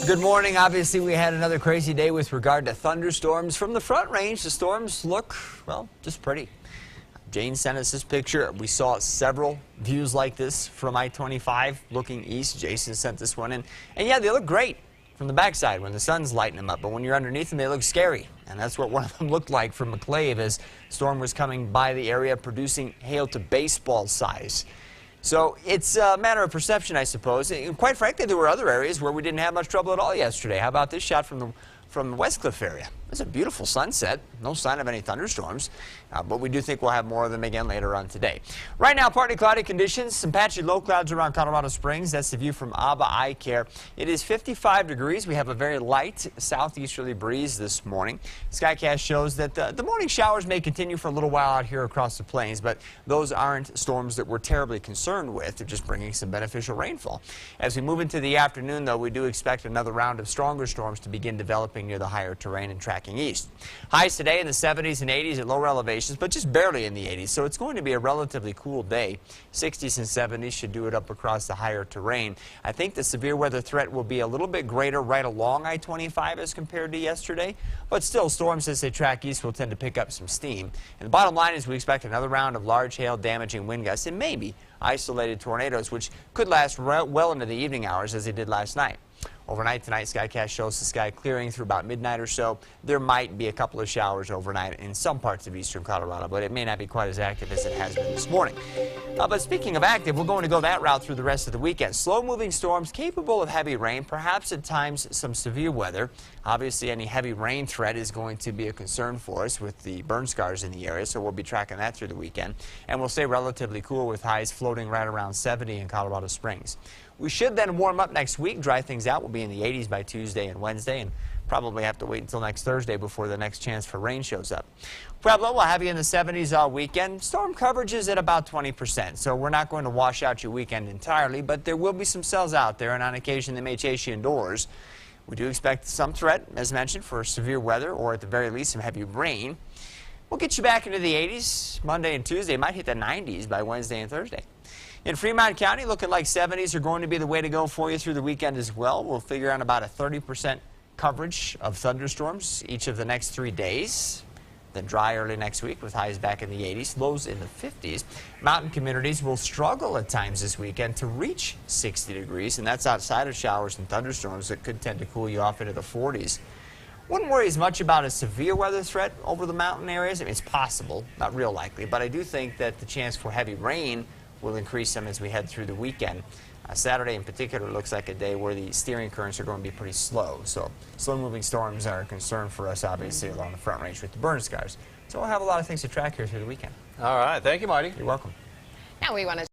Good morning. Obviously, we had another crazy day with regard to thunderstorms. From the Front Range, the storms look, well, just pretty. Jane sent us this picture. We saw several views like this from I-25 looking east. Jason sent this one in. And yeah, they look great from the backside when the sun's lighting them up. But when you're underneath them, they look scary. And that's what one of them looked like from McClave as the storm was coming by the area, producing hail to baseball size. So it's a matter of perception, I suppose. And quite frankly, there were other areas where we didn't have much trouble at all yesterday. How about this shot from the Westcliff area? It's a beautiful sunset. No sign of any thunderstorms, but we do think we'll have more of them again later on today. Right now, partly cloudy conditions, some patchy low clouds around Colorado Springs. That's the view from Abba Eye Care. It is 55 degrees. We have a very light southeasterly breeze this morning. Skycast shows that the morning showers may continue for a little while out here across the plains, but those aren't storms that we're terribly concerned with. They're just bringing some beneficial rainfall. As we move into the afternoon, though, we do expect another round of stronger storms to begin developing near the higher terrain and tracking east. Highs today in the 70s and 80s at lower elevations, but just barely in the 80s, so it's going to be a relatively cool day. 60s and 70s should do it up across the higher terrain. I think the severe weather threat will be a little bit greater right along I-25 as compared to yesterday, but still storms as they track east will tend to pick up some steam. And the bottom line is we expect another round of large hail damaging wind gusts and maybe isolated tornadoes, which could last well into the evening hours as they did last night. Overnight tonight, Skycast shows the sky clearing through about midnight or so. There might be a couple of showers overnight in some parts of eastern Colorado, but it may not be quite as active as it has been this morning. But speaking of active, we're going to go that route through the rest of the weekend. Slow-moving storms capable of heavy rain, perhaps at times some severe weather. Obviously, any heavy rain threat is going to be a concern for us with the burn scars in the area, so we'll be tracking that through the weekend. And we'll stay relatively cool with highs floating right around 70 in Colorado Springs. We should then warm up next week, dry things out. We'll be in the 80s by Tuesday and Wednesday, and probably have to wait until next Thursday before the next chance for rain shows up. Pueblo will have you in the 70s all weekend. Storm coverage is at about 20%, so we're not going to wash out your weekend entirely, but there will be some cells out there, and on occasion they may chase you indoors. We do expect some threat, as mentioned, for severe weather or at the very least some heavy rain. We'll get you back into the 80s Monday and Tuesday. Might hit the 90s by Wednesday and Thursday. In Fremont County, looking like 70s are going to be the way to go for you through the weekend as well. We'll figure out about a 30% coverage of thunderstorms each of the next 3 days. Then dry early next week with highs back in the 80s, lows in the 50s. Mountain communities will struggle at times this weekend to reach 60 degrees, and that's outside of showers and thunderstorms that could tend to cool you off into the 40s. Wouldn't worry as much about a severe weather threat over the mountain areas. I mean, it's possible, not real likely, but I do think that the chance for heavy rain will increase some as we head through the weekend. Saturday in particular looks like a day where the steering currents are going to be pretty slow. So slow-moving storms are a concern for us, obviously, along the Front Range with the burn scars. So we'll have a lot of things to track here through the weekend. All right. Thank you, Marty. You're welcome. Now we want to